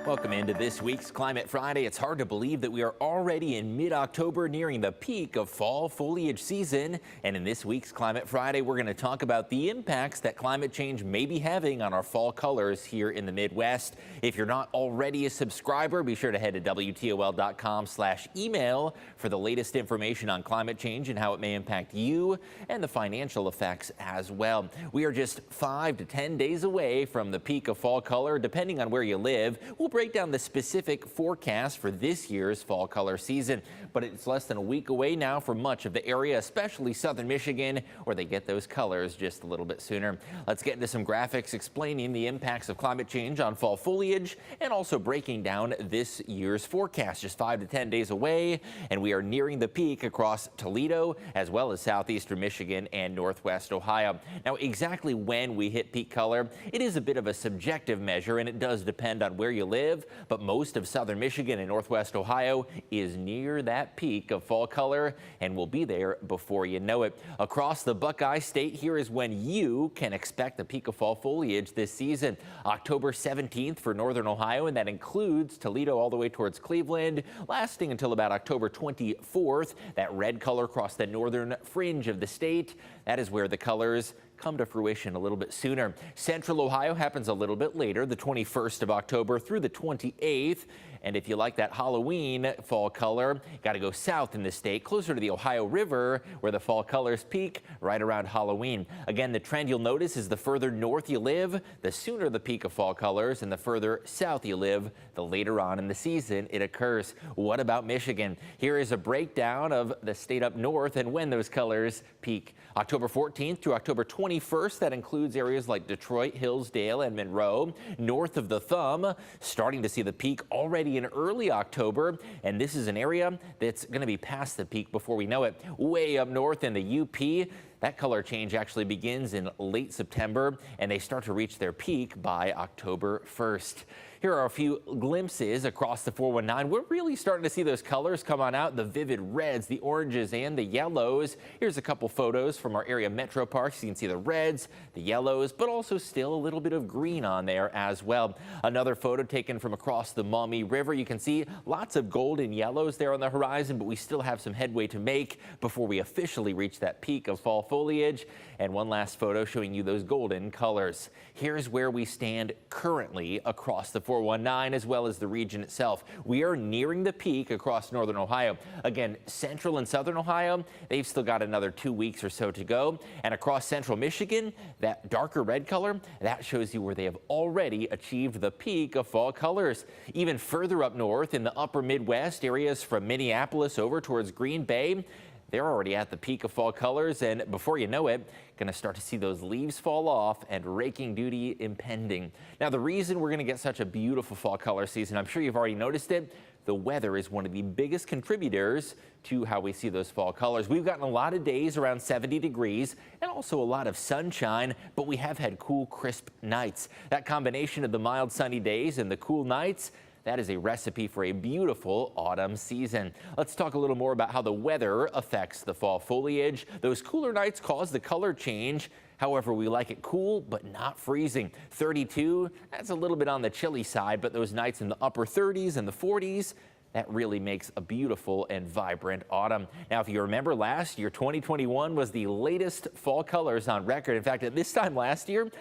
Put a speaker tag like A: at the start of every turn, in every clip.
A: Welcome into this week's Climate Friday. It's hard to believe that we are already in mid-October, nearing the peak of fall foliage season. And in this week's Climate Friday, we're going to talk about the impacts that climate change may be having on our fall colors here in the Midwest. If you're not already a subscriber, be sure to head to WTOL.com/email for the latest information on climate change and how it may impact you and the financial effects as well. We are just 5 to 10 days away from the peak of fall color, depending on where you live. We'll break down the specific forecast for this year's fall color season, but it's less than a week away now for much of the area, especially southern Michigan, where they get those colors just a little bit sooner. Let's get into some graphics explaining the impacts of climate change on fall foliage and also breaking down this year's forecast. Just 5 to 10 days away, and we are nearing the peak across Toledo as well as southeastern Michigan and northwest Ohio. Now, exactly when we hit peak color, it is a bit of a subjective measure, and it does depend on where you live, but most of southern Michigan and northwest Ohio is near that peak of fall color and will be there before you know it. Across the Buckeye State, here is when you can expect the peak of fall foliage this season. October 17th for northern Ohio, and that includes Toledo all the way towards Cleveland, lasting until about October 24th. That red color across the northern fringe of the state, that is where the colors come to fruition a little bit sooner. Central Ohio happens a little bit later, the 21st of October through the 28th. And if you like that Halloween fall color, got to go south in the state, closer to the Ohio River, where the fall colors peak right around Halloween. Again, the trend you'll notice is the further north you live, the sooner the peak of fall colors, and the further south you live, the later on in the season it occurs. What about Michigan? Here is a breakdown of the state up north and when those colors peak. October 14th through October 21st, that includes areas like Detroit, Hillsdale, and Monroe. North of the thumb, starting to see the peak already in early October, and this is an area that's going to be past the peak before we know it. Way up north in the UP, that color change actually begins in late September, and they start to reach their peak by October 1st. Here are a few glimpses across the 419. We're really starting to see those colors come on out, the vivid reds, the oranges, and the yellows. Here's a couple photos from our area metro parks. You can see the reds, the yellows, but also still a little bit of green on there as well. Another photo taken from across the Maumee River. You can see lots of gold and yellows there on the horizon, but we still have some headway to make before we officially reach that peak of fall foliage. And one last photo showing you those golden colors. Here's where we stand currently across the 419 as well as the region itself. We are nearing the peak across northern Ohio. Again, central and southern Ohio, they've still got another 2 weeks or so to go. And across central Michigan, that darker red color, that shows you where they have already achieved the peak of fall colors. Even further up north in the upper Midwest, areas from Minneapolis over towards Green Bay, they're already at the peak of fall colors, and before you know it, going to start to see those leaves fall off and raking duty impending. Now, the reason we're going to get such a beautiful fall color season, I'm sure you've already noticed it, the weather is one of the biggest contributors to how we see those fall colors. We've gotten a lot of days around 70 degrees and also a lot of sunshine, but we have had cool, crisp nights. That combination of the mild sunny days and the cool nights, that is a recipe for a beautiful autumn season. Let's talk a little more about how the weather affects the fall foliage. Those cooler nights cause the color change. However, we like it cool, but not freezing. 32, that's a little bit on the chilly side, but those nights in the upper 30s and the 40s, that really makes a beautiful and vibrant autumn. Now, if you remember last year, 2021 was the latest fall colors on record. In fact, at this time last year,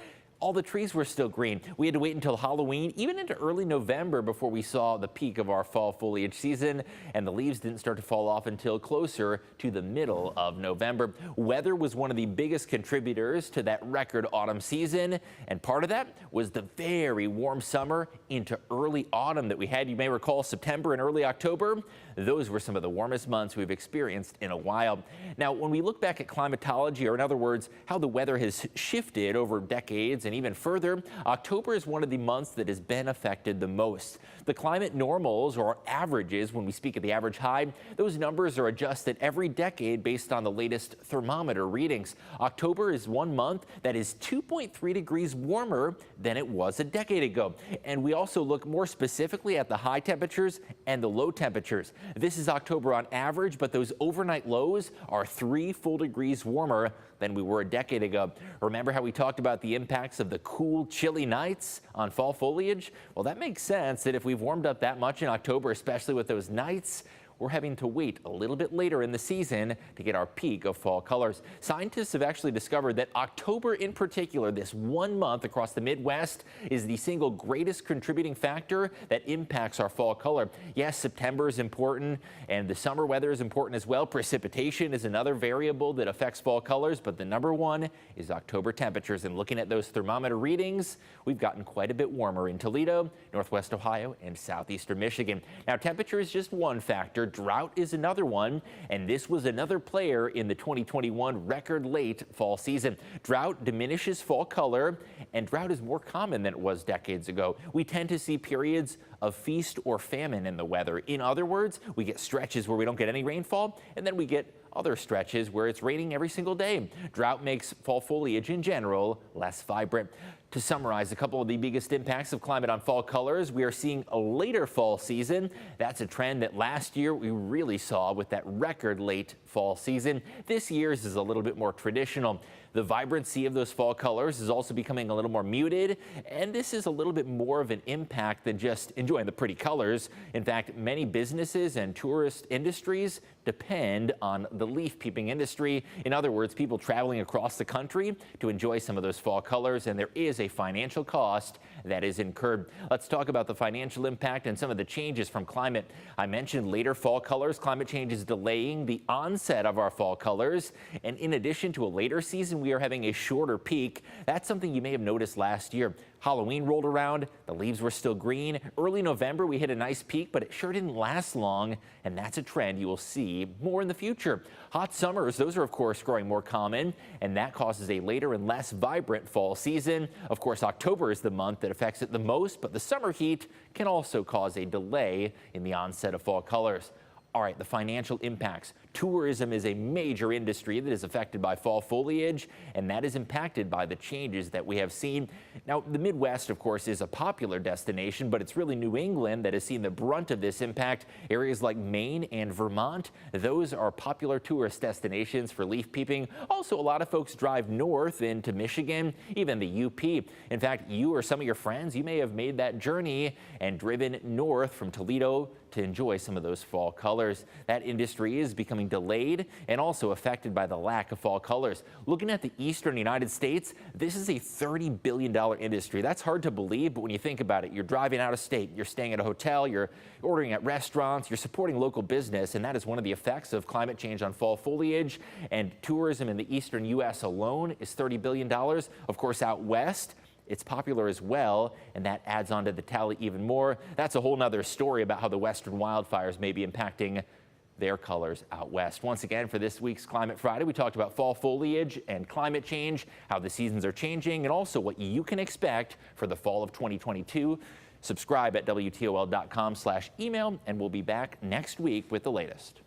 A: all the trees were still green. We had to wait until Halloween, even into early November, before we saw the peak of our fall foliage season, and the leaves didn't start to fall off until closer to the middle of November. Weather was one of the biggest contributors to that record autumn season, and part of that was the very warm summer into early autumn that we had. You may recall September and early October. Those were some of the warmest months we've experienced in a while. Now, when we look back at climatology, or in other words, how the weather has shifted over decades and even further, October is one of the months that has been affected the most. The climate normals, or averages, when we speak of the average high, those numbers are adjusted every decade based on the latest thermometer readings. October is one month that is 2.3 degrees warmer than it was a decade ago. And we also look more specifically at the high temperatures and the low temperatures. This is October on average, but those overnight lows are 3 full degrees warmer than we were a decade ago. Remember how we talked about the impacts impacts of the cool, chilly nights on fall foliage? Well, that makes sense that if we've warmed up that much in October, especially with those nights, we're having to wait a little bit later in the season to get our peak of fall colors. Scientists have actually discovered that October in particular, this 1 month across the Midwest, is the single greatest contributing factor that impacts our fall color. Yes, September is important and the summer weather is important as well. Precipitation is another variable that affects fall colors, but the number one is October temperatures. And looking at those thermometer readings, we've gotten quite a bit warmer in Toledo, Northwest Ohio, and southeastern Michigan. Now, temperature is just one factor. Drought is another one, and this was another player in the 2021 record late fall season. Drought diminishes fall color, and drought is more common than it was decades ago. We tend to see periods of feast or famine in the weather. In other words, we get stretches where we don't get any rainfall, and then we get other stretches where it's raining every single day. Drought makes fall foliage in general less vibrant. To summarize a couple of the biggest impacts of climate on fall colors, we are seeing a later fall season. That's a trend that last year we really saw with that record late fall season. This year's is a little bit more traditional. The vibrancy of those fall colors is also becoming a little more muted, and this is a little bit more of an impact than just enjoying the pretty colors. In fact, many businesses and tourist industries depend on the leaf peeping industry. In other words, people traveling across the country to enjoy some of those fall colors, and there is a financial cost that is incurred. Let's talk about the financial impact and some of the changes from climate. I mentioned later fall colors. Climate change is delaying the onset of our fall colors, and in addition to a later season, we are having a shorter peak. That's something you may have noticed last year. Halloween rolled around, the leaves were still green. Early November, we hit a nice peak, but it sure didn't last long, and that's a trend you will see more in the future. Hot summers, those are of course growing more common, and that causes a later and less vibrant fall season. Of course, October is the month that affects it the most, but the summer heat can also cause a delay in the onset of fall colors. All right, the financial impacts. Tourism is a major industry that is affected by fall foliage, and that is impacted by the changes that we have seen. Now, the Midwest, of course, is a popular destination, but it's really New England that has seen the brunt of this impact. Areas like Maine and Vermont, those are popular tourist destinations for leaf peeping. Also, a lot of folks drive north into Michigan, even the UP. In fact, you or some of your friends, you may have made that journey and driven north from Toledo to enjoy some of those fall colors. That industry is becoming delayed and also affected by the lack of fall colors. Looking at the eastern United States, this is a $30 billion industry. That's hard to believe, but when you think about it, you're driving out of state, you're staying at a hotel, you're ordering at restaurants, you're supporting local business, and that is one of the effects of climate change on fall foliage. And tourism in the eastern U.S. alone is $30 billion. Of course, out west, it's popular as well, and that adds on to the tally even more. That's a whole nother story about how the western wildfires may be impacting their colors out west. Once again, for this week's Climate Friday, we talked about fall foliage and climate change, how the seasons are changing, and also what you can expect for the fall of 2022. Subscribe at WTOL.com/email, and we'll be back next week with the latest.